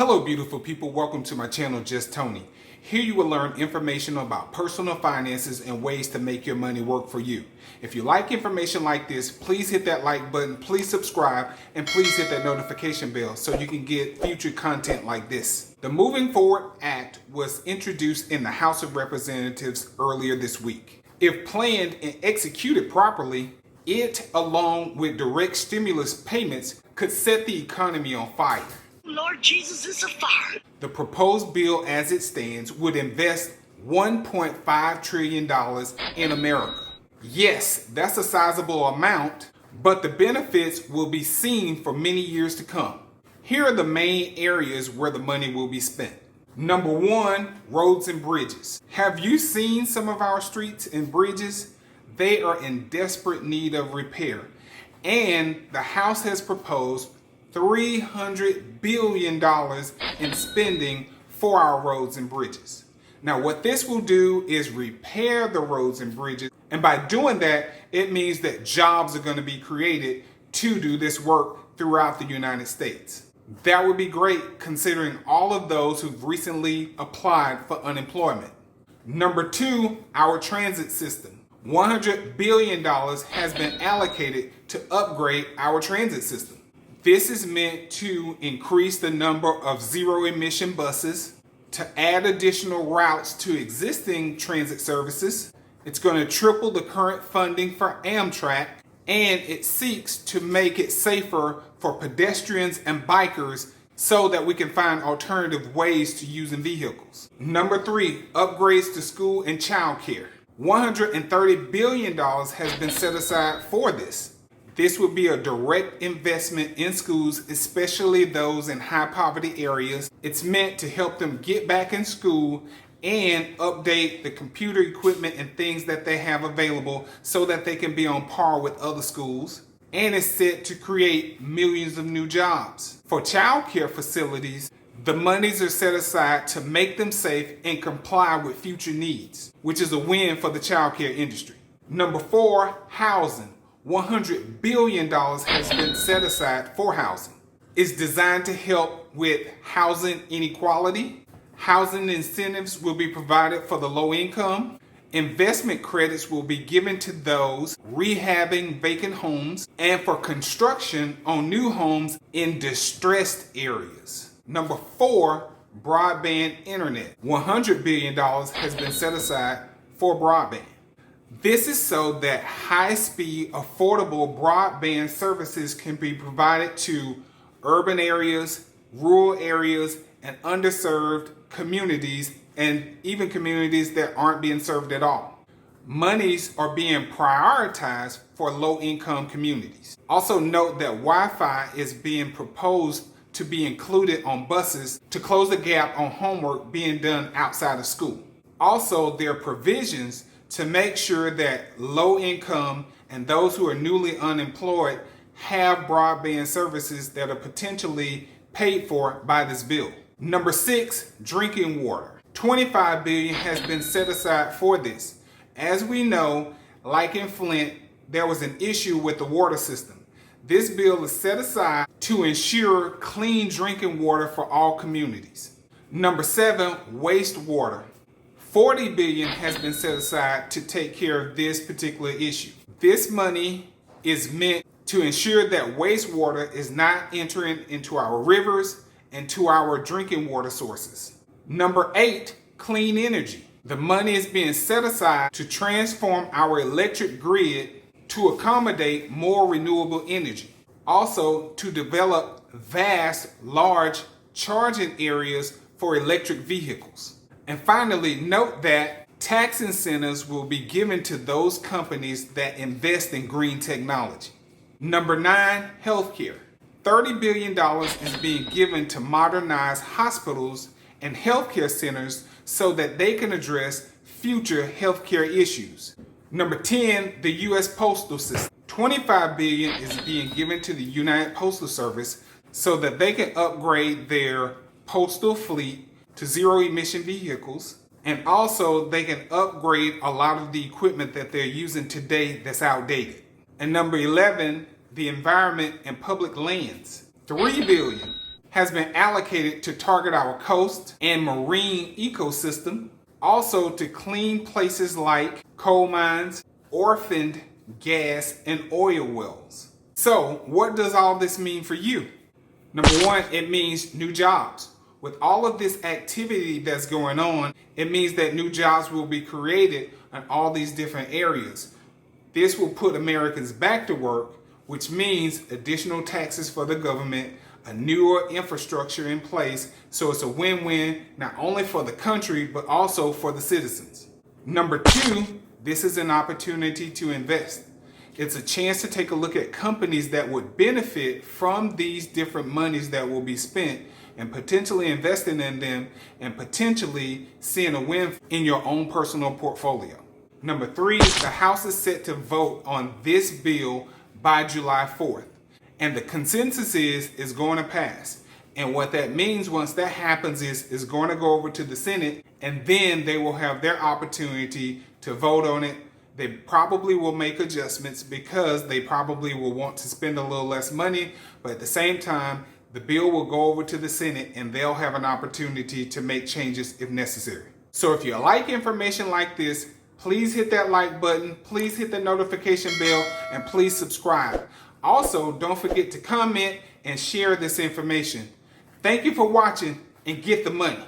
Hello beautiful people, welcome to my channel Just Tony. Here you will learn information about personal finances and ways to make your money work for you. If you like information like this, please hit that like button, please subscribe, and please hit that notification bell so you can get future content like this. The Moving Forward Act was introduced in the House of Representatives earlier this week. If planned and executed properly, it, along with direct stimulus payments, could set the economy on fire. Lord Jesus is a fire. The proposed bill as it stands would invest $1.5 trillion in America. Yes, that's a sizable amount, but the benefits will be seen for many years to come. Here are the main areas where the money will be spent. Number one, roads and bridges. Have you seen some of our streets and bridges? They are in desperate need of repair, and the House has proposed $300 billion in spending for our roads and bridges. Now, what this will do is repair the roads and bridges. And by doing that, it means that jobs are going to be created to do this work throughout the United States. That would be great considering all of those who've recently applied for unemployment. Number two, our transit system. $100 billion has been allocated to upgrade our transit system. This is meant to increase the number of zero-emission buses, to add additional routes to existing transit services. It's going to triple the current funding for Amtrak, and it seeks to make it safer for pedestrians and bikers so that we can find alternative ways to using vehicles. Number three, upgrades to school and child care. $130 billion has been set aside for this. This would be a direct investment in schools, especially those in high poverty areas. It's meant to help them get back in school and update the computer equipment and things that they have available so that they can be on par with other schools. And it's set to create millions of new jobs. For child care facilities, the monies are set aside to make them safe and comply with future needs, which is a win for the child care industry. Number four, housing. $100 billion has been set aside for housing. It's designed to help with housing inequality. Housing incentives will be provided for the low income. Investment credits will be given to those rehabbing vacant homes and for construction on new homes in distressed areas. Number four, broadband internet. $100 billion has been set aside for broadband. This is so that high-speed, affordable broadband services can be provided to urban areas, rural areas, and underserved communities, and even communities that aren't being served at all. Monies are being prioritized for low-income communities. Also note that Wi-Fi is being proposed to be included on buses to close the gap on homework being done outside of school. Also, there are provisions to make sure that low income and those who are newly unemployed have broadband services that are potentially paid for by this bill. Number six, drinking water. $25 billion has been set aside for this. As we know, like in Flint, there was an issue with the water system. This bill is set aside to ensure clean drinking water for all communities. Number seven, wastewater. $40 billion has been set aside to take care of this particular issue. This money is meant to ensure that wastewater is not entering into our rivers and to our drinking water sources. Number eight, clean energy. The money is being set aside to transform our electric grid to accommodate more renewable energy. Also, to develop vast, large charging areas for electric vehicles. And finally, note that tax incentives will be given to those companies that invest in green technology. Number nine, healthcare. $30 billion is being given to modernize hospitals and healthcare centers so that they can address future healthcare issues. Number 10, the U.S. Postal System. $25 billion is being given to the United Postal Service so that they can upgrade their postal fleet to zero-emission vehicles, and also they can upgrade a lot of the equipment that they're using today that's outdated. And number 11, the environment and public lands. $3 billion has been allocated to target our coast and marine ecosystem, also to clean places like coal mines, orphaned gas and oil wells. So, what does all this mean for you? Number one, it means new jobs. With all of this activity that's going on, it means that new jobs will be created in all these different areas. This will put Americans back to work, which means additional taxes for the government, a newer infrastructure in place, so it's a win-win not only for the country, but also for the citizens. Number two, this is an opportunity to invest. It's a chance to take a look at companies that would benefit from these different monies that will be spent and potentially investing in them and potentially seeing a win in your own personal portfolio. Number three, the House is set to vote on this bill by July 4th. And the consensus is going to pass. And what that means once that happens is going to go over to the Senate, and then they will have their opportunity to vote on it. They probably will make adjustments because they probably will want to spend a little less money, but at the same time, the bill will go over to the Senate and they'll have an opportunity to make changes if necessary. So if you like information like this, please hit that like button, please hit the notification bell, and please subscribe. Also, don't forget to comment and share this information. Thank you for watching, and get the money.